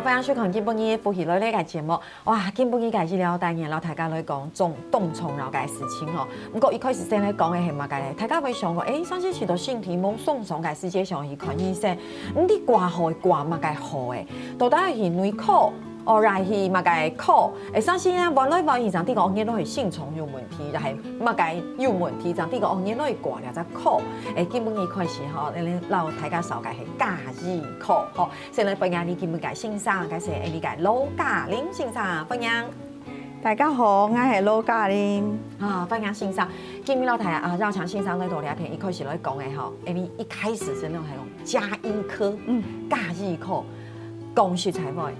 欢迎收看今晡日夫妻类嘅节目。哇，今晡日开始了单元，然后大家来讲冻虫然后嘅事情哦。不过一开始先来讲嘅係乜嘅咧？大家會想講，上次睇到新題目送上嘅世界上去看醫生，你掛號掛乜嘅號嘅？到底係內科？哦，然係乜嘅科？上次咧，原來現場啲個案都係性蟲有問題，就係乜嘅有問題，就啲個案都係掛了隻科。基本一開始嗬，你老大家少嘅係家醫科，嗬。先嚟分享你基本嘅先生，嘅係你嘅羅嘉玲先生分享。大家好，我係羅嘉玲。分享先生，今日老睇啊，繞牆先生呢度兩篇一開始來講嘅嗬，你一開始是那種係講家醫科，家醫科，講實在話。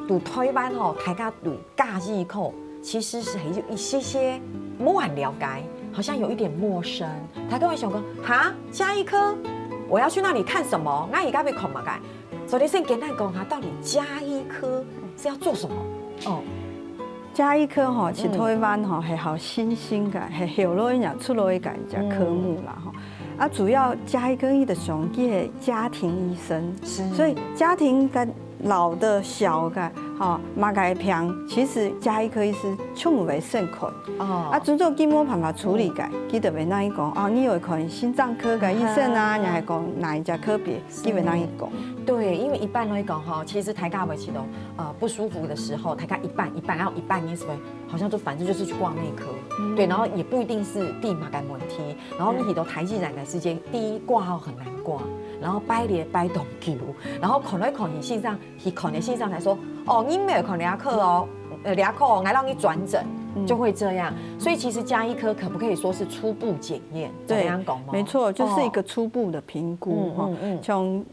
讀台灣吼，大家讀家醫科其實是還有一些不很了解，好像有一點陌生。大家會想講，哈，家醫科，我要去那裡看什麼？我而家要看乜嘅？所以先簡單講下，到底家醫科是要做什麼？哦，家醫科吼，喺台灣吼係好新興嘅，係後來人出來嘅一隻科目啦吼。啊，主要家醫科伊就上記係家庭醫生，所以家庭跟老的、小的，嘛個病，其實家醫科醫師充為慎看。啊，做做基本辦法處理嘅，佢就袂當伊講，哦，你有看心臟科嘅醫生啊，然後講哪一家科別，基本當伊講。對，因為一般來講哈，其實大家會知道，不舒服的時候，大家一半，然後一半你是不是好像就反正就是去逛內科，對，然後也不一定是地馬嘅問題，然後你睇到台積人嘅世界，第一掛號很難掛，然後擺列擺動球，然後看來看去線上，去看的線上才說，哦，你沒有看牙科哦，牙科哦，來讓你轉診。就會這樣，所以其實家醫科可不可以說是初步檢驗？這樣講嗎？沒錯，就是一個初步的評估哈。像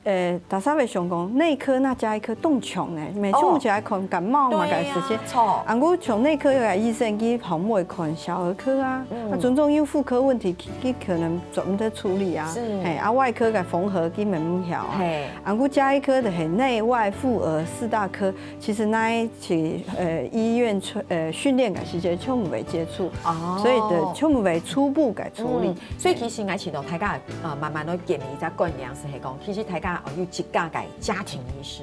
大家會想講內科那家醫科凍蟲呢，每次我起來看感冒嘛嘅時間，啊，我從內科有個醫生佢旁會看小兒科啊，啊，種種有婦科問題佢可能專門處理啊，啊，外科嘅縫合佢咪唔曉啊，啊，我家醫科的係內外婦兒四大科，其實那一起醫院訓練嘅時間。充唔為接觸，所以就充唔為初步嘅處理。所以其實我前度大家慢慢都建立一隻觀念是係講，其實大家要一家嘅家庭醫師。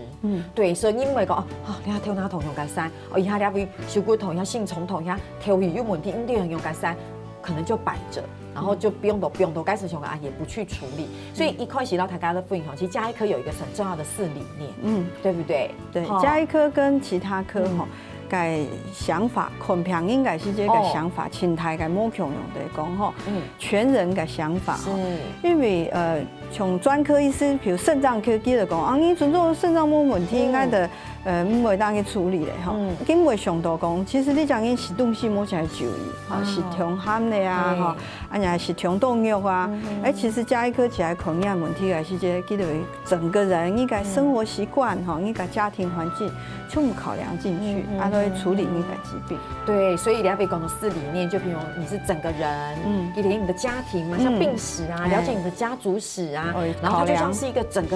對，所以因為講你睇哪痛用解山，以下你會小骨痛，一下性蟲痛，一下條魚有問題，你要用解山，可能就擺着，然後就不用到該時候啊也不去處理。所以一開始到大家都分享，其實家醫科有一個很重要的4理念，對不對？對，家醫科跟其他科哈。嘅想法，看病應該是這個想法，心態嘅冇強用嚟講吼，全人嘅想法吼，因為從專科醫師，譬如腎臟科，佢就講啊，你尊重腎臟冇問題，應該就唔會當去處理咧吼，佢唔會上到講，其實你講緊是東西冇才注意，吼，是腸癌咧啊，吼，啊，然後是腸動藥啊，其實家醫科起來看呢個問題嘅是這，佢就整個人應該生活習慣吼，應該家庭環境全部考量進去，啊。處理你的疾病，對，所以你要被講的4理念，就譬如你是整個人，連你的家庭嘛，像病史啊，了解你的家族史啊，然後它就像是一個整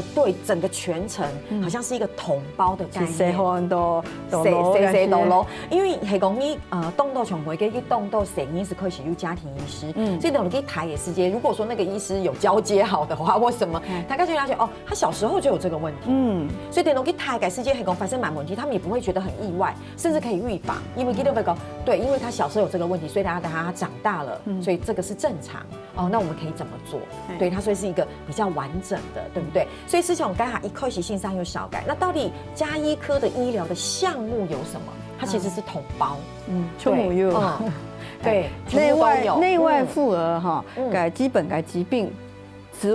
個全程，好像是一個統包的概念。細漢到因為係講你動到從每個一動到誰醫是可以使用家庭醫師，所以等你台也是接。如果說那個醫師有交接好的話，為什麼大家就了解哦，他小時候就有這個問題，所以等你台改世界係講發生蠻問題，他們也不會覺得很意外，甚至可以預防，因為基督會講，對，因為他小時候有這個問題，所以等他長大了，所以這個是正常哦。那我們可以怎麼做？對，他所以是一個比較完整的，對不對？所以思強剛才一開始性上有小改，那到底家醫科的醫療的項目有什麼？它其實是統包，全部有，對，內外婦兒哈，嘅基本嘅疾病。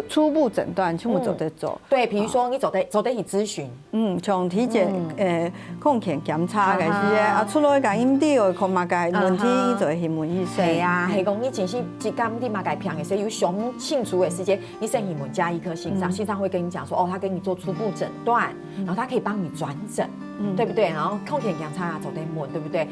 初步診斷全部做得做，對，譬如說你走得去諮詢，從體檢抗檢檢查嘅時間，啊出來個陰蒂有看嘛個問題，伊就會去問醫生。係啊，係講你前時一間你嘛個病嘅時候有上清楚嘅時間，你先去問家醫科先生，先生會跟你講說，哦，他給你做初步診斷，然後他可以幫你轉診，對不對？然後抗檢檢查啊，走得問，對不對？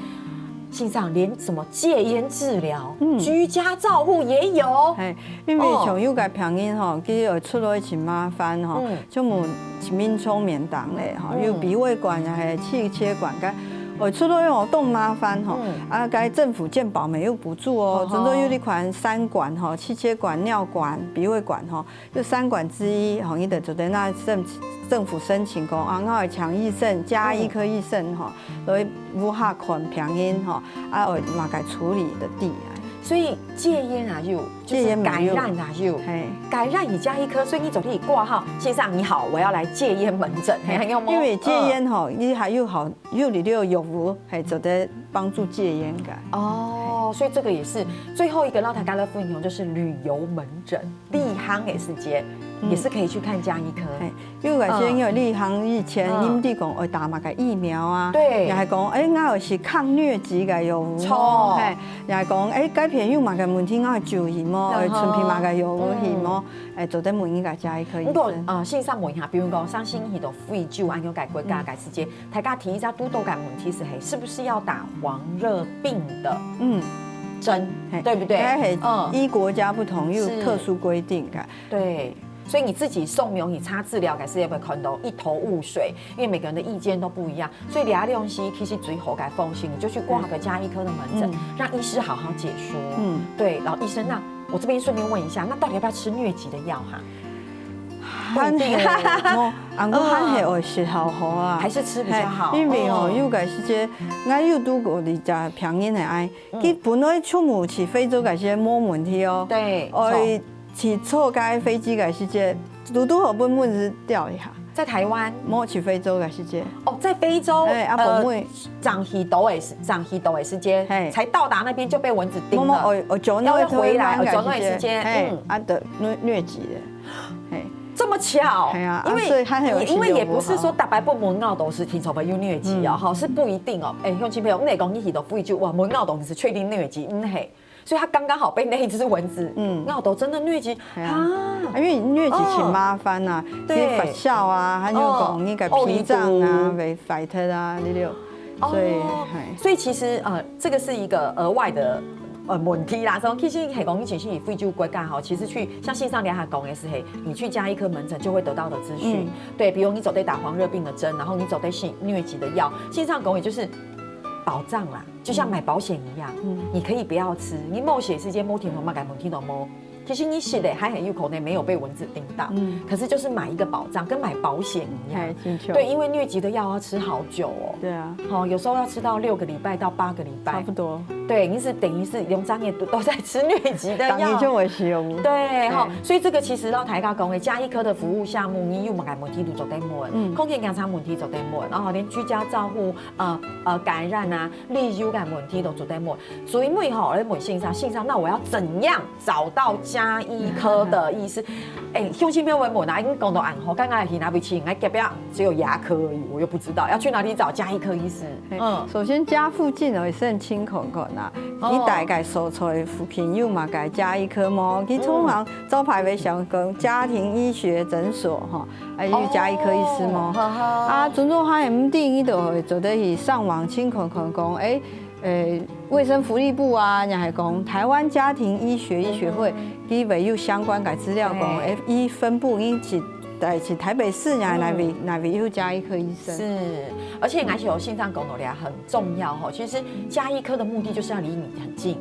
線上連什麼戒煙治療、居家照護也有，係因為像有個病人吼，佢又出來真麻煩吼，就冇面衝面擋咧吼，有鼻胃管又係氣切管，出路用动麻烦吼，该政府健保没有补助哦，准都有一款3管吼，气切管、尿管、鼻胃管吼，就3管之一，吼，你得就得那政府申请讲啊，我强医肾加医科医肾吼，所以无下款平因吼，我嘛该处理的地。所以戒烟啊有，就是感染啊有，感染以加医科，所以你走地挂号，先生你好，我要来戒烟门诊，因为戒烟吼，你还有好有你有药物，还走得帮助戒烟感。哦，所以这个也是最后一个老台家的副应用就是旅游门诊，立行的时间也是可以去看加医科。因为有些因为立行以前因地讲会打嘛个疫苗啊，对，也系讲我有是抗疟疾嘅药物，错，也系讲改片有嘛个问题我会就医么，顺便嘛个药物去么，做得问伊个加医科医生。不过线上问一下，比如讲上星期的肺救按有改国家改时间，大家提一下都感问题是不是要打黄热病的针，对不对？依国家不同有特殊规定的。对。所以你自己送苗，你擦治疗，改是要不要看到一头雾水？因为每个人的意见都不一样，所以你利用其实最后改放心，你就去挂个加医科的门诊，让医师好好解说。对，然后医生，那我这边顺便问一下，那到底要不要吃疟疾的药哈？不一定，我喊系会适合好啊，还是吃比较好。因为有个时节，我有拄过你食平饮的爱，佢本来出门去非洲个些冇问题哦。对，去错该飞机个时节，拄好本是掉一下。在台湾，冇去非洲个时节。哦，在非洲，长鱼斗的时间，才到达那边就被蚊子叮了。要回来，走那时间，得疟疾的，这么巧，因为也不是说大白不门澳都是听说有疟疾哦，哈，是不一定哦。乡亲朋友，我们讲你都不一定哇，门澳都是确定疟疾，嘿。所以他刚刚好被那一只蚊子，那都真的疟疾啊！因为疟疾挺麻烦呐，对发酵啊，还有讲那个脾脏啊、被发特啊，你了，所以其实这个是一个额外的问题啦。所以其实系讲以前是以非洲国家好，其实去像线上联合讲的是你去加医科门诊就会得到的资讯，对，比如你走得打黄热病的针，然后你走得疟疾的药，线上讲也就是。保障啦，就像买保险一样，你可以不要吃，你冒险时间摸甜头嘛，改摸甜头摸。其实你写的还很入口内没有被蚊子叮到，可是就是买一个保障，跟买保险一样。对，因为疟疾的药要吃好久哦。对啊，有时候要吃到6个礼拜到8个礼拜，差不多。对，你是等于是用张也都在吃疟疾的药。当就会使用。对，所以这个其实到台大讲的加医科的服务项目，你有嘛问题都做得问，空间检查问题做得问，然后连居家照护、感染啊、例如感问题都做得问。所以每我问线上，那我要怎样找到加医科的医师？乡亲朋友问啊，已经讲到暗号，刚刚去哪边去？隔壁只有牙科而已，我又不知道要去哪里找加医科医师。首先家附近会算清楚个啦，你大概所在附近有嘛个加医科么？佢通常招牌为想讲家庭医学诊所哈，有加医科医师么？准种还唔定，伊就会做得去上网清楚讲，卫生福利部啊，也系讲台湾家庭医学医学会，佢未有相关嘅资料讲，F1分部因是台北市哪位有加医科医生？是，而且而且有线上讲到很重要哈。其实加医科的目的就是要离你很近，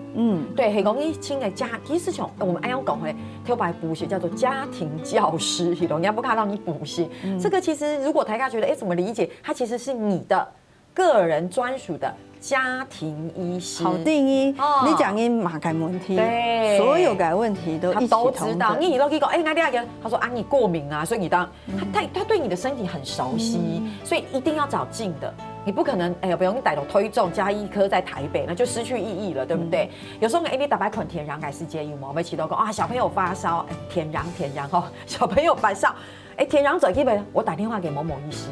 对，很容易亲的家，其实从我们安阳讲回特别补习叫做家庭教师，很容易不看到你补习。这个其实如果大家觉得怎么理解，它其实是你的个人专属的。家庭医师好定义，你讲因马改问题，对，所有改问题都一起都知道。你都可以讲，那第二个，他说你过敏啊，所以你他对你的身体很熟悉，所以一定要找近的。你不可能比如你逮到推重加医科在台北，那就失去意义了，对不对？有时候你打白捆田然改世界有毛没起到讲小朋友发烧，田然小朋友发烧，田然走基本我打电话给某某医师。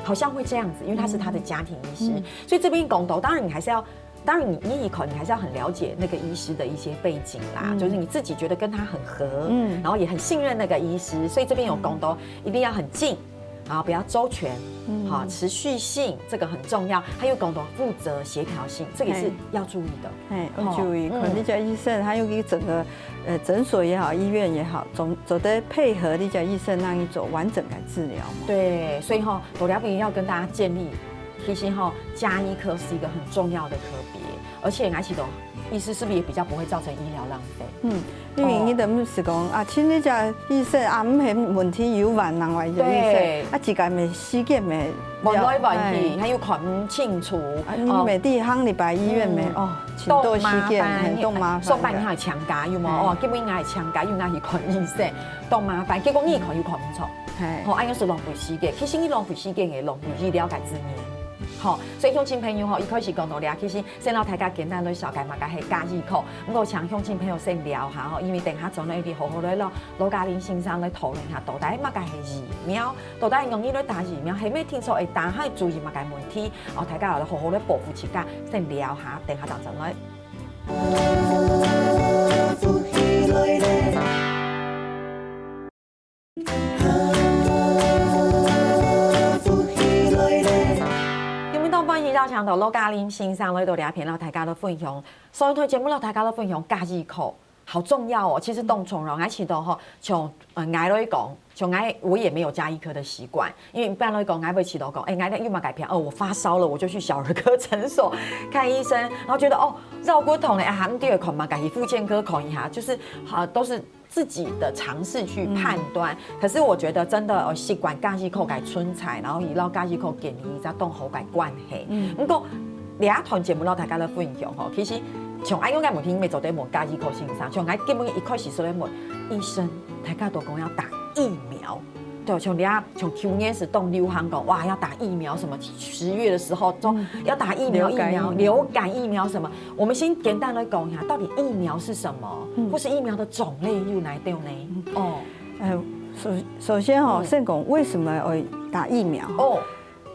好像会这样子，因为他是他的家庭医师，所以这边公投，当然你还是要，当然你还是要很了解那个医师的一些背景啦，就是你自己觉得跟他很合，然后也很信任那个医师，所以这边有公投一定要很近，然后比较周全，好，持续性这个很重要，还有公投负责协调性，这个也是要注意的。要注意，可能你家医生还有一整个诊所也好，医院也好，总得配合你家医生让你走完整的治疗嘛。对，所以罗疗平要跟大家建立其实家医科是一个很重要的科别，而且我记得医师是不是也比较不会造成医疗浪费？因为伊等是讲啊，请你只医生啊，唔系问题有万人来就医生，啊，一个咪死检咪问来问去，还有看唔清楚，你每地方礼拜医院咪都死检，很多麻烦。上班你还强加有冇？基本应该系强加，因为去看医生，多麻烦。结果你看又看唔出，安样是浪费时间。其实你浪费时间嘅浪费医疗嘅资源。所以乡亲朋友一开始讲到咧，其实先让大家简单来了解嘛，个系家医科。不过像乡亲朋友先聊下因为等下总咧好好来罗嘉玲先生来讨论下，到底乜个系疫苗，到底容易来打疫苗，系咩天数会打，还注意乜个问题，大家好好来保护自家，先聊下，等下就进来。到墙头罗嘉玲先生来到两篇，让大家都分享。所以台节目让大家都分享家医科，好重要哦。其实动从容，而且都从挨来讲，从我也没有家医科的习惯，因为一般来讲，挨会起到讲，挨又嘛改片我发烧了，我就去小儿科诊所看医生，然后觉得绕骨痛嘞，还第二看嘛，改去复健科看一下，就是都是自己的尝试去判断。可是我觉得真的习惯家医科改春菜，然后以老家医科建议再动好改关系。不过两团节目让大家来分享其实像安用嘅问题，咪做啲问家医科先生，像基本一开始说咧问医生，大家都讲要打疫苗。对，从去年是动流行讲，哇，要打疫苗什么？10月的时候说要打疫苗，流感疫苗什么？我们先简单来讲一下，到底疫苗是什么，或是疫苗的种类有哪种呢？首先先讲为什么要打疫苗？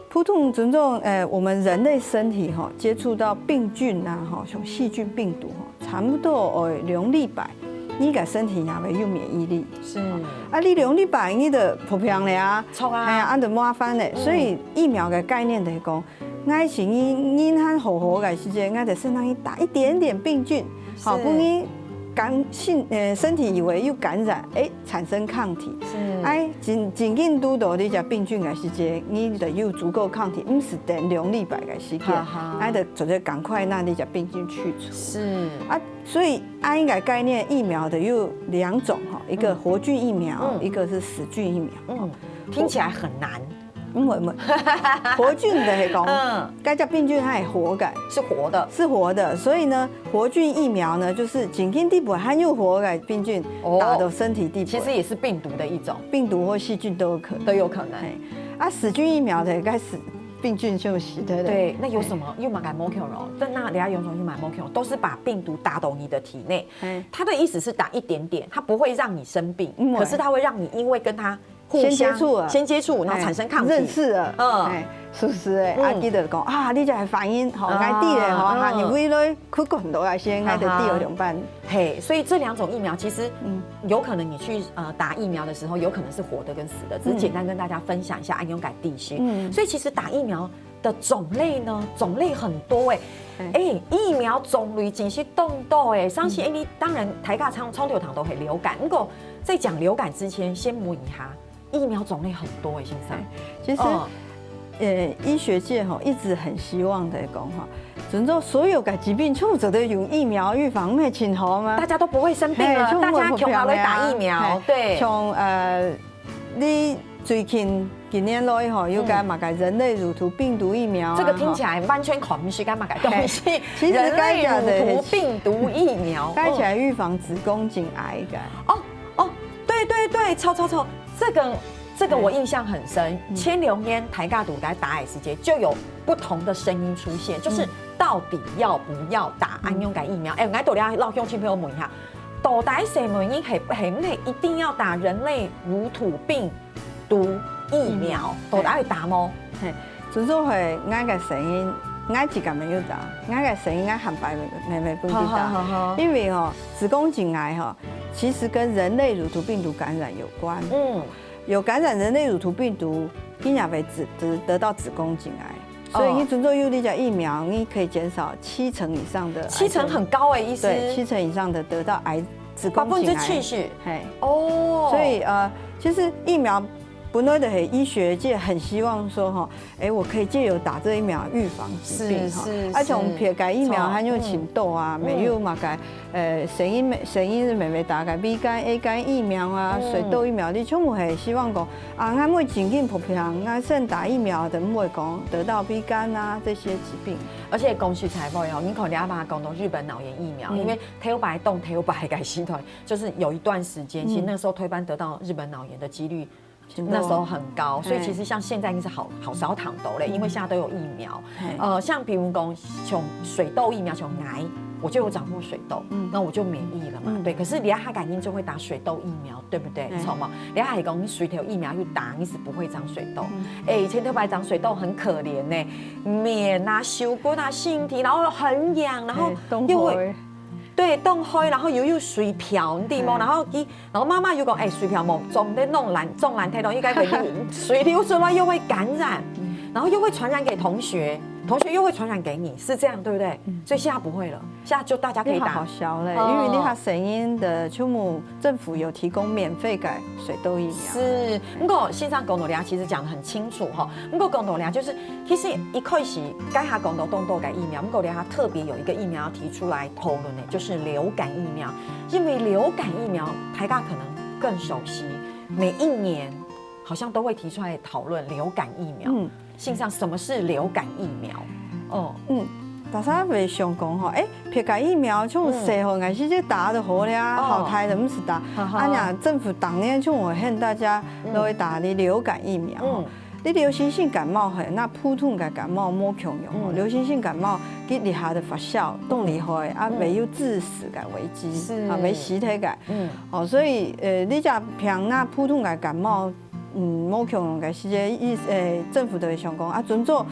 普通尊重我们人类身体接触到病菌啊像细菌、病毒差不多2礼拜。你个身体也会有免疫力，是你2礼拜你就破病了啊，按就麻烦嘞。所以疫苗的概念就是讲，爱是你和好好的时间，爱就身上打一点点病菌，好不你身体以为有感染，产生抗体。真紧拄到你只病菌的时间，你就有足够抗体，不是等2礼拜的时间，就做得赶快让你只病菌去除。是所以按个概念，疫苗的有2种一个活菌疫苗，一个是死菌疫苗。听起来很难。活菌的是讲，该叫病菌它也活的，是活的，所以呢，活菌疫苗呢，就是紧跟地部含有活的病菌打到身体地部，其实也是病毒的一种，病毒或细菌都有可能。死菌疫苗的该死病菌休息的。对，那有什么？又买莫 Q 咯？但那人家有什么又买莫 Q， 都是把病毒打到你的体内。它的意思是打一点点，它不会让你生病，可是它会让你因为跟它先接触，然后产生抗体，认识了，是不是？记得讲你就系反应爱滴咧，你为了去滚到来先，爱得第2两半。所以这2种疫苗其实有可能你去打疫苗的时候，有可能是活的跟死的，只是简单跟大家分享一下安勇改地区。所以其实打疫苗的种类呢，种类很多疫苗种类真是动到相信你当然台大冲流堂都会流感，不过在讲流感之前，先摸一下。疫苗种类很多先生。其实，医学界一直很希望的讲尊重所有的疾病，全部都用疫苗预防，没很好吗？大家都不会生病了，大家全部来打疫苗。对，像你最近几年来有改嘛改人类乳头病毒疫苗，这个听起来完全恐不是干嘛改东西。其实人类乳头病毒疫苗，改起来预防子宫颈癌的。对，超，这个我印象很深。前2年台大读在打的时间，就有不同的声音出现，就是到底要不要打安勇感疫苗？我到底要让乡亲朋友问一下，到底什么原因系一定要打人类乳头病毒疫苗？到底要打吗？尊重系俺个声音。俺自己没有打，俺个声音俺喊白妹不去打，因为子宫颈癌其实跟人类乳头病毒感染有关。有感染人类乳头病毒，你也会得到子宫颈癌。所以你尊重有你的疫苗，你可以减少7成以上的，7成很高意思。对，7成以上的得到子宫颈癌。70%。所以其实疫苗本来的医学界很希望说哈，我可以借由打这疫苗预防疾病哈。而且我们撇改疫苗还有请痘啊，没有嘛改神医的妹妹打改 B 肝 A 肝疫苗啊，水痘疫苗，你全部系希望讲啊，俺会尽紧普平，俺先打疫苗的，唔会讲得到 B 肝啊这些疾病。而且恭喜财报哦，你可能要把它讲到日本脑炎疫苗，因为태白动태白改系统，就是有一段时间，其实那个时候推班得到日本脑炎的几率。那时候很高，所以其实像现在应该是好少躺斗嘞，因为现在都有疫苗。像比如讲从水痘疫苗从癌，我就有掌握水痘，那我就免疫了嘛。对，可是你要他感应就会打水痘疫苗，对不对？错吗？你要还讲你水痘疫苗又打，你是不会长水痘。以前特白长水痘很可怜呢，面啊、手骨啊、身体，然后很痒，然后又会。对，冻灰，然后又水漂地毛，然后妈妈又讲，水漂毛总得弄烂太多，应该会水流出来又会感染，然后又会传染给同学又会传染给你，是这样对不对？所以现在不会了，现在就大家可以打。好笑嘞，因为你看声音的秋母政府有提供免费改水痘疫苗。是，不过线上公投俩其实讲得很清楚哈，不过公投俩就是其实一开始改下公投动作改疫苗，不过俩特别有一个疫苗要提出来讨论的，就是流感疫苗，因为流感疫苗台大可能更熟悉，每一年好像都会提出来讨论流感疫苗。线上什么是流感疫苗？大家袂想讲吼，撇改疫苗像细号开始就打就好了，好台的不是打。呀，政府当年就我劝大家都会打你流感疫苗。你流行性感冒嘿，那普通的感冒冇强用。流行性感冒佢厉害的发烧、动力会啊，未有致死嘅危机，啊，未死体嘅。所以你只平那普通的感冒。冇强用嘅时节，政府就会想讲啊，准做，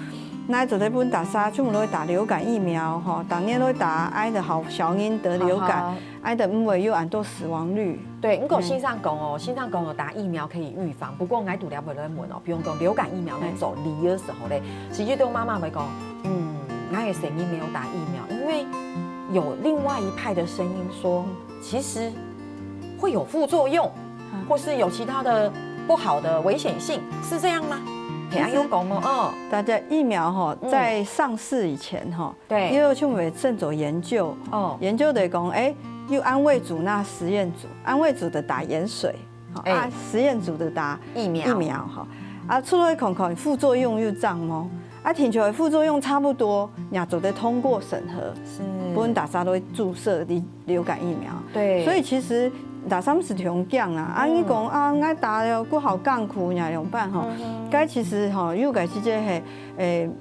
那做日本打沙，全部都会打流感疫苗吼，当年都会打，爱的好小婴得流感，爱的唔会有很多死亡率。对，不过线上讲哦，打疫苗可以预防，不过爱读了不能问哦，比如讲流感疫苗在走离的时候嘞，其实对妈妈会讲，那个声音没有打疫苗，因为有另外一派的声音说，其实会有副作用，或是有其他的。不好的危险性是这样吗？有讲吗？大家疫苗哈，在上市以前哈，对，因为就会正走研究，研究的讲，有安慰组那实验组，安慰组的打盐水，实验组的打疫苗哈，出来看看副作用又涨吗？听起来副作用差不多，也做得通过审核，不论打啥都会注射流感疫苗，对，所以其实。打三是同讲啊，你讲啊，我打了不好干苦呀，怎么办哈？该其实哈，因为该之间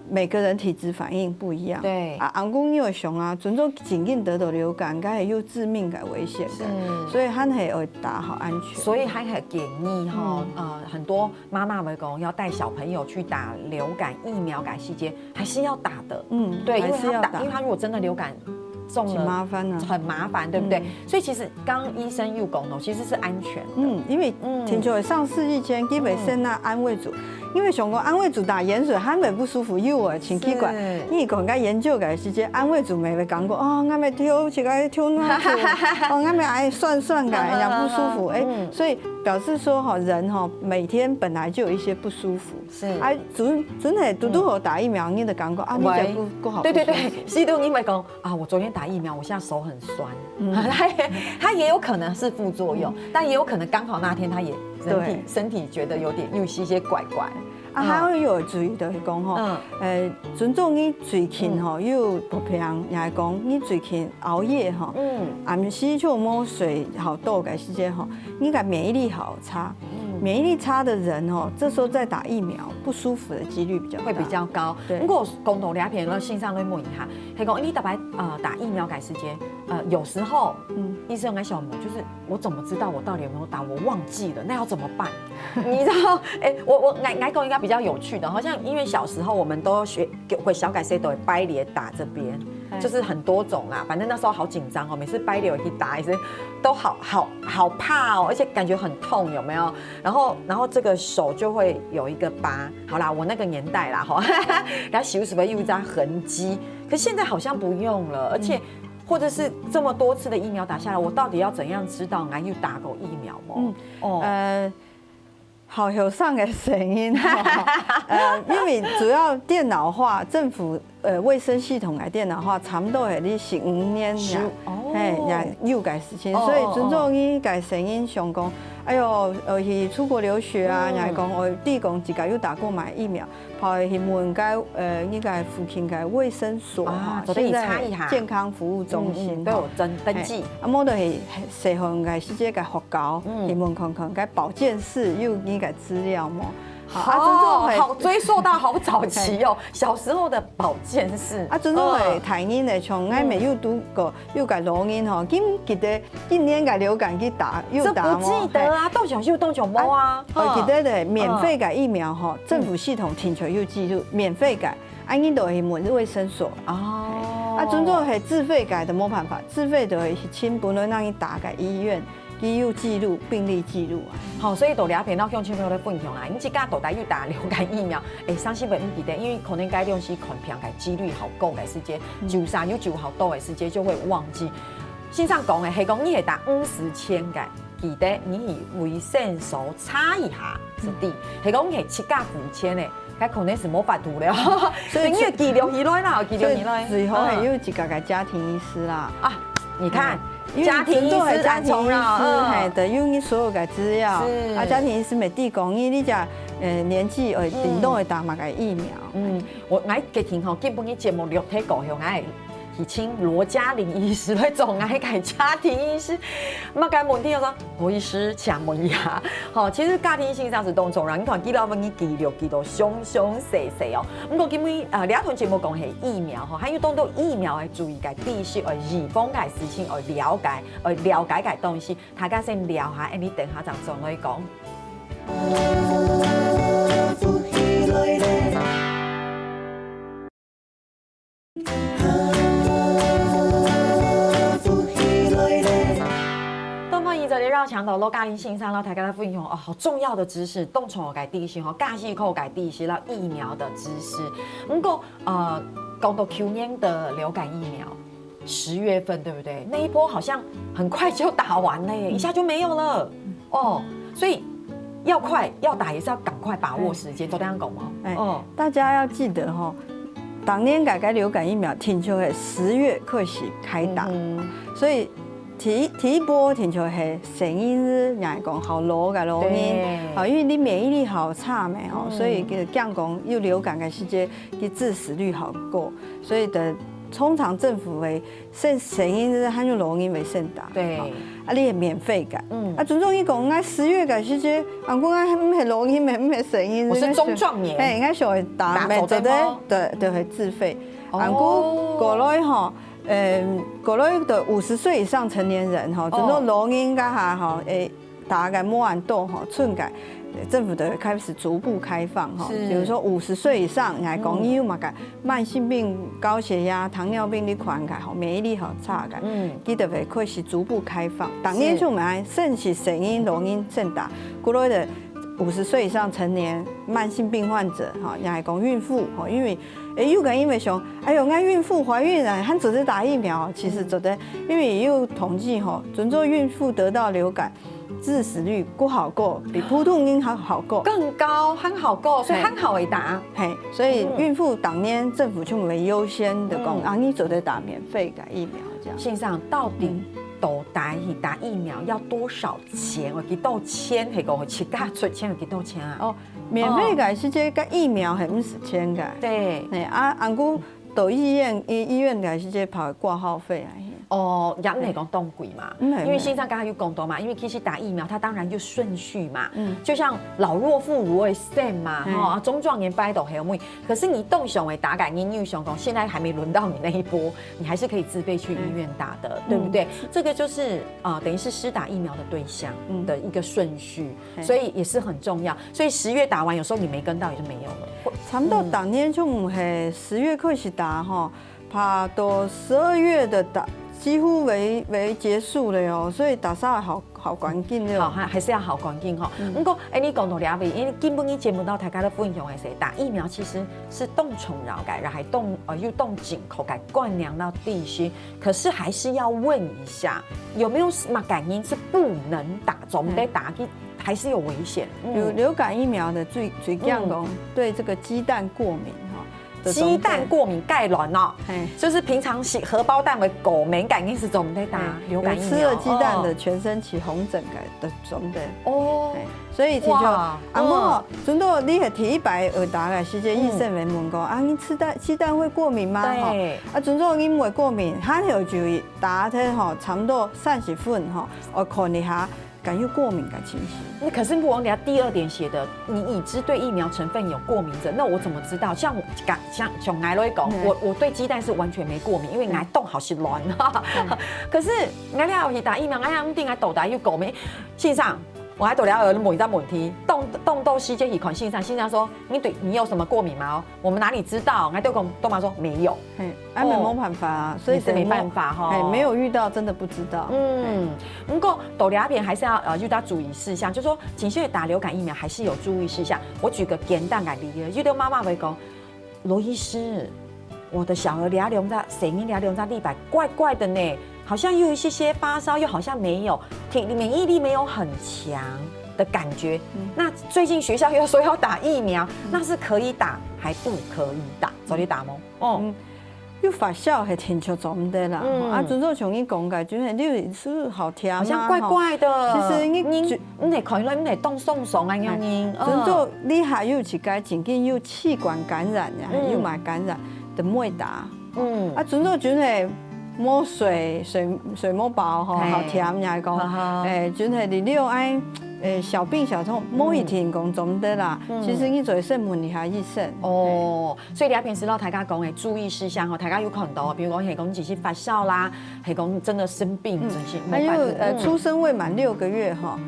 每个人体质反应不一样。对啊，昂公因为熊啊，准做紧紧得到流感，该有致命感危险的，所以还会打好安全。所以还建议哈，很多妈妈们讲要带小朋友去打流感疫苗，改细节还是要打的。对，因为他如果真的流感。很麻烦啊，很麻烦，对不对？所以其实刚医生又讲了，其实是安全的。因为听说上市以前基本上那安慰组，因为想讲安慰组打盐水，还没不舒服，有啊，请气管。你讲该研究个时间，安慰组没讲过哦，我没挑，这个挑那组，我没爱算个，人家不舒服，所以表示说哈，人哈每天本来就有一些不舒服，是准系嘟好打疫苗，你的感觉啊，你这不好。对，是都因为讲啊，我昨天打疫苗，我现在手很酸，它也有可能是副作用，但也有可能刚好那天他也身体觉得有一些怪怪。还有注意就是讲吼，尊重你最近吼有不平，也系讲你最近熬夜吼，暗时就摸水好痘嘅时间吼，你个免疫力好差。免疫力差的人哦，这时候再打疫苗，不舒服的几率会比较高。对，不过公投两篇了，线上都问一下，他讲你打疫苗改时间，有时候医生跟小母就是我怎么知道我到底有没有打？我忘记了，那要怎么办？你知道？我讲应该比较有趣的，好像因为小时候我们都会小改 C 都会掰脸打这边。就是很多种啦，反正那时候好紧张哦，每次掰流去打一针，都好怕哦，而且感觉很痛，有没有？然后这个手就会有一个疤。好啦，我那个年代啦，然后洗手有一张痕迹，可现在好像不用了，而且或者是这么多次的疫苗打下来，我到底要怎样知道俺又打过疫苗吗？好后上的声音因为主要电脑化，政府卫生系统来电脑化，差不多系你15年呀，也又改事情，所以尊重伊改声音上讲，哎呦，去出国留学啊，也讲地公自家又打过买疫苗，跑去问该应该附近该卫生所哈，现在健康服务中心都有登记，么就是适合该是这个佛教，去问看看该保健室又应该资料么。好追溯到好早期哦，小时候的保健室。尊重的台音的，从俺们又读过又改录音吼，记得今年改流感去打又打这不记得啊，动手就动手摸啊。记得的免费改疫苗吼，政府系统听求又记录免费改，安因都去问卫生所哦。尊重系自费改的没办法，自费的是亲不能让你打给医院。医务记录、病历记录啊，好，所以大家频道向亲朋友咧分享啊，你即家到底要打流感疫苗，相信袂唔记得，因为可能改用是看片改几率好高的时间，93有9好多的时间就会忘记。线上讲的系讲你系打50千改，记得你以维生素擦一下是的，系讲系7加5000的。他可能是没法度了，所以你也记录起来啦，记录起来。最好系有一个家庭医师啦啊，你看。家庭医师，的有你所有的资料，家庭医师咪提供你只年纪顶多会打嘛个疫苗。我爱家庭吼，基本嘅节目录体高雄爱。去请罗嘉玲医师来做爱改家庭医师，嘛该问题就说罗医师请问一下，好，其实家庭医生上是当中人，你看记录分去记录详详细细哦。不过因为两段节目讲系疫苗吼，还有当到疫苗的注意嘅必须预防嘅事情，了解嘅东西，大家先聊下，你等下就再来讲。绕墙到罗嘉玲信上，然后大家分享好重要的知识，冻虫改地形假细口改地形，然后疫苗的知识。不过讲到去年的流感疫苗，10月份对不对？那一波好像很快就打完了耶，一下就没有了所以要快要打也是要赶快把握时间，都这样讲吗？大家要记得当年改流感疫苗听说10月开始开打，所以。第一波听说是声音是也讲好录的录音，因为你免疫力好差嘛所以讲又流感的时间，致死率好高，所以通常政府为声音是还用录音为先打，对，你也免费改，尊重伊讲10月的时间，我唔系录音，唔系声音，我是中壮年，应该想会打，没做对会自费，国内国内的50岁以上成年人整个录音加下大概摸完度寸改，政府的开始逐步开放比如说50岁以上，来讲你有嘛个慢性病、高血压、糖尿病你款改免疫力好差改，记得会开始逐步开放。当年就买甚是声音录音正打，国内的50岁以上成年慢性病患者也来讲孕妇因为。有感因为想，哎呦，俺孕妇怀孕了，还只是打疫苗，其实做的，因为也有统计准做孕妇得到流感致死率不好过，比普通婴还好过，更高，很好过，所以很好会打。所以孕妇当年政府就为优先的讲，你做的打免费的疫苗这样。线上到底打疫苗要多少钱？我几多钱？系讲7加出钱有几多钱啊？免费的是这个疫苗系50千个，对，安姑到医院的是这跑挂号费啊。也唔系讲当贵嘛，因为线上刚才有讲到嘛，因为其实打疫苗它当然就顺序嘛，就像老弱妇孺会先嘛，中壮年拜倒还有妹，可是你动手会打感因为想讲现在还没轮到你那一波，你还是可以自费去医院打的，对不对？这个就是等于是施打疫苗的对象的一个顺序，所以也是很重要。所以10月打完，有时候你没跟到也就没有了。差不多当年就唔系10月开始打怕到12月的打。几乎为结束了哟，所以打稍微好关键了。还是要好关键哈。不过你讲到了未？因为根本你节目到大家都分享的是打疫苗其实是冻虫扰改，然后还又冻紧口改灌凉到地心，可是还是要问一下有没有什么感因是不能打，总得打去还是有危险。有流感疫苗的最讲讲对这个鸡蛋过敏哈，鸡蛋过敏概卵哦，就是平常荷包蛋为狗敏感，应是怎么在打流感疫苗？吃了鸡蛋的全身起红疹的种的哦。所以其实啊，我阵到你系提120答的时间，医生会问讲啊，你吃鸡蛋会过敏吗？对。啊，阵到你会过敏，他就答他吼，差不多30分吼，我看一下。敢有过敏感情形，那可是不忘了第2点写的，你已知对疫苗成分有过敏者，那我怎么知道？像熊来来讲，我对鸡蛋是完全没过敏，因为我冻好是软哈。可是我了去打疫苗，我唔定我豆打有过敏，线上。我还多了某一道问题，冻豆西这一款信上说你有什么过敏吗？我们哪里知道？还对豆妈说没有，没办法啊，所以是没办法哈，没有遇到真的不知道。不过豆芽片还是要遇到注意事项，就说请谢打流感疫苗还是有注意事项。我举个简单的例子，遇到妈妈会讲，罗医师，我的小儿2在声音2在立白怪怪的呢。好像又有一些发烧，又好像没有，免疫力没有很强的感觉。那最近学校又说要打疫苗，那是可以打还不可以打？早点打吗？有发烧是挺严重的啦。啊，准做像你讲的，就是你是不是好甜啊？好像怪怪的。其实你得看了，你得冻送送啊，样样。准做你还有一个真紧有气管感染呀，有买感染的莫打。啊，准做就是摸水摸饱吼，好甜呀讲，真系你用爱小病小痛摸一天讲总的啦。其实你做肾问你还医生哦，所以你平时老大家讲的注意事项吼，大家有看到，比如讲系讲只是发烧啦，系讲真的生病，真是。还有出生未满6个月哈，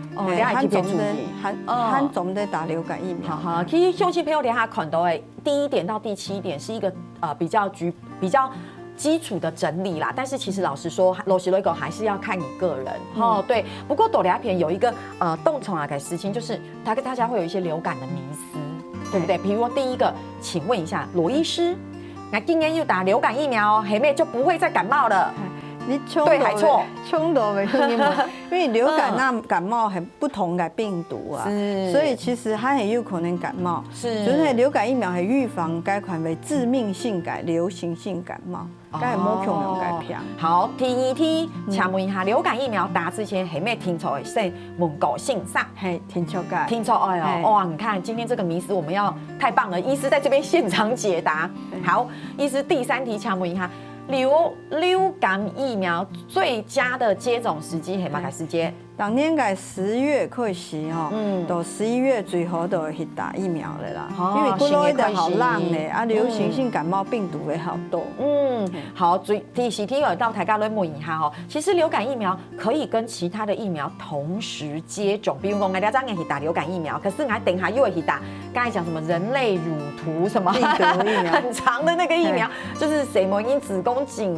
含总的打流感疫苗。好，其实乡亲朋友大家看到的第1点到第7点是一个比较基础的整理啦，但是其实老实说，罗西雷狗还是要看你个人哦。对，不过豆芽片有一个冻虫啊，改事情就是大家会有一些流感的迷思，对不对？比如说第1个，请问一下罗医师，那今年又打流感疫苗，黑妹就不会再感冒了？你对还错？冲到没听因为流感那感冒很不同的病毒啊，所以其实它很有可能感冒。就是流感疫苗是预防该款为致命性流行性感冒。该冇强用该偏。好，第2题，请问一下，流感疫苗打之前，有没有听错？是问狗性上？嘿，听错该。听错哎呦，哇！你看今天这个迷思，我们要太棒了，医师在这边现场解答。好，医师第3题，请问一下。流感疫苗最佳的接种时机系嘛？个时间？当年个10月开始吼，到11月最好都去打疫苗了啦。因为国内的好冷嘞，啊，流行性感冒病毒也好多。好，第4题有到大家来问一下吼，其实流感疫苗可以跟其他的疫苗同时接种，比如说我哋这样去打流感疫苗，可是我等下又会去打，刚才讲什么人类乳突什么病毒疫苗，很长的那个疫苗，就是谁某因子宫颈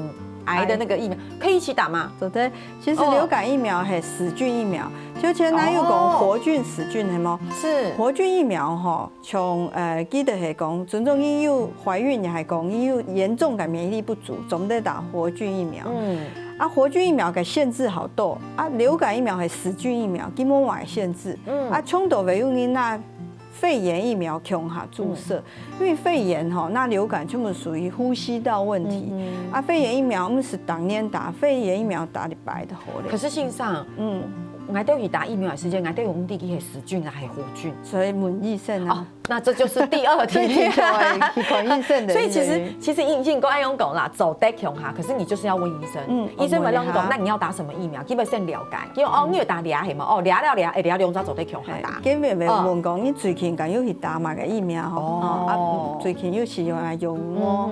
癌的那个疫苗，可以一起打吗？对对，其实流感疫苗系死菌疫苗，就前咱有讲活菌死菌系冇？是活菌疫苗吼，像记得系讲，尊重你有怀孕也系讲，你有严重的免疫力不足，总得打活菌疫苗。啊，活菌疫苗嘅限制好多，啊，流感疫苗系死菌疫苗，基本上限制。啊，冲到袂用你那。肺炎疫苗强下注射，因为肺炎哈，那流感全部属于呼吸道问题。啊，肺炎疫苗我们是当年打，肺炎疫苗打100的好嘞。可是信上，我都去打疫苗的时间，我都有我们自己的死菌啊，还有活菌，所以问医生啊。那这就是第2题。所以其实医生都爱用讲啦，走得强哈，可是你就是要问医生。医生会让你讲，那你要打什么疫苗？基本上了解，因为你有打俩系嘛，俩2种走得强下打。根本袂问讲，你最近敢有去打嘛个疫苗吼？最近有使用来用么？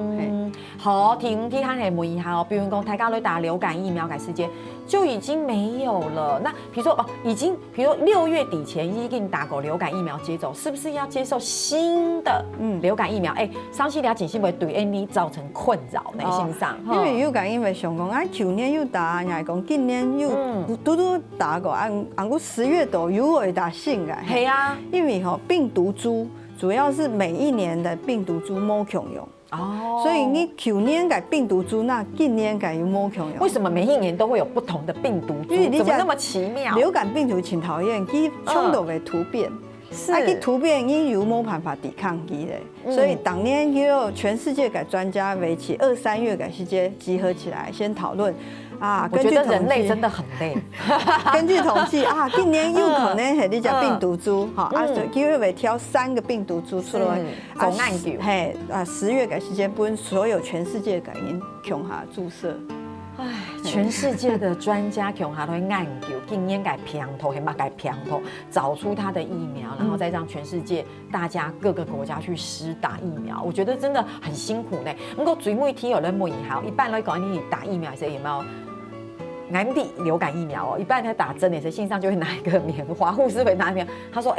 好，第5题还系问一下哦，比如讲大家在打流感疫苗嘅时间就已经没有了。那比如说比如说6月底前已经打过流感疫苗接种，是不是要接受新的流感疫苗？伤心了紧是不会对你造成困扰内心上？因为流感因为想讲，去年又打，也讲今年又都打过，我10月度又会打新嘅。系啊，因为病毒株主要是每一年的病毒株冇强用。哦，所以你去年改病毒株，那今年改有冇强？为什么每一年都会有不同的病毒株？怎么那么奇妙？流感病毒挺讨厌，它冲动会突变。是，它突变因有冇办法抵抗它嘞，所以当年有全世界的专家为期2、3月的时间集合起来，先讨论。啊，我觉得人类真的很累。根据统计啊，今年有可能是你讲病毒株，哈啊，因为会挑3个病毒株出来，总研究，嘿啊，10月的时间，分所有全世界的人共下注射。唉，全世界的专家共下都会研究，今年改平头，还嘛改平头，找出它的疫苗，然后再让全世界大家各个国家去施打疫苗。我觉得真的很辛苦呢。不过最每天有人问好，一般来讲你打疫苗时有没有？癌地流感疫苗哦，一般在打针的时候，信上就会拿一个棉花，护士会拿棉花，他说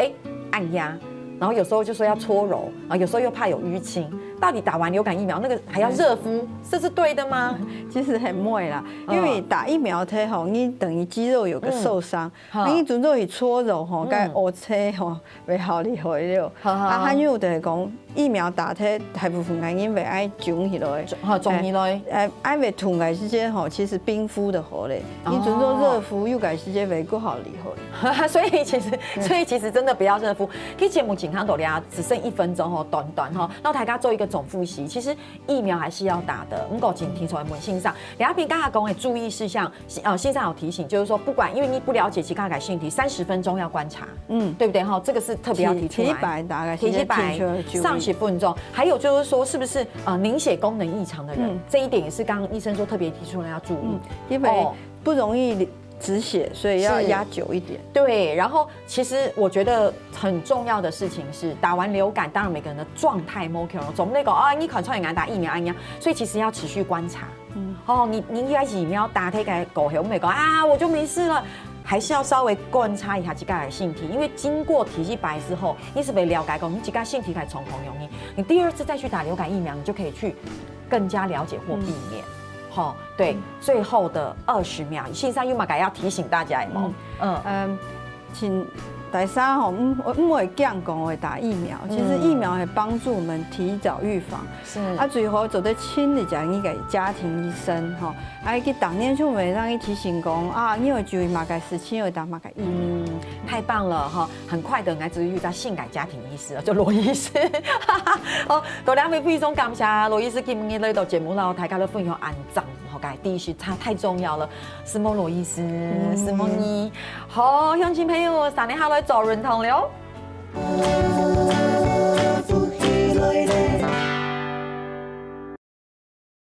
按压，然后有时候就说要搓揉，啊，有时候又怕有淤青。到底打完流感疫苗那个还要热敷，这是对的吗？其实很美啦，因为打疫苗它吼，你等于肌肉有个受伤，你准做去搓揉吼，该乌车吼，袂好厉害了。啊，还有就是讲疫苗打它大部分原因袂爱肿起来，肿起来，爱袂痛的时间吼，其实冰敷的好嘞，你准做热敷又改时间袂够好厉害。所以其实真的不要热敷。去节目健康度俩只剩1分钟吼，短吼，然后大家做一个总复习。其实疫苗还是要打的。不过请提出来问信上，两边刚才讲的注意事项，信上有提醒，就是说不管因为你不了解其他改性题，30分钟要观察，对不对哈？这个是特别要提出来。体脂白30分钟，还有就是说是不是凝血功能异常的人，这一点也是刚刚医生说特别提出来要注意，因为不容易止血，所以要压久一点。对，然后其实我觉得很重要的事情是，打完流感，当然每个人的状态不同，总那个你可能超点打疫苗一样，所以其实要持续观察。你一开始疫苗打这个狗血，我们没讲我就没事了。还是要稍微观察一下这个性体，因为经过体细白之后，你是不是了解过你这个性体该从容易？你第2次再去打流感疫苗，你就可以去更加了解或避免。对，最后的20秒，信上又嘛该要提醒大家请第3吼，唔会讲会打疫苗，其实疫苗会帮助我们提早预防。是最好做得亲的讲，你给家庭医生吼，去当年就会让你提醒讲你有注意嘛该17有打嘛该疫苗。太棒了哈！很快的，来自于遇到性感家庭医师就罗医师。多两位非常感谢罗医师今日来到节目啦，大家都分享安葬。第一是他太重要了，斯莫罗医师，斯莫尼，好，乡亲朋友，3年下来做认同了。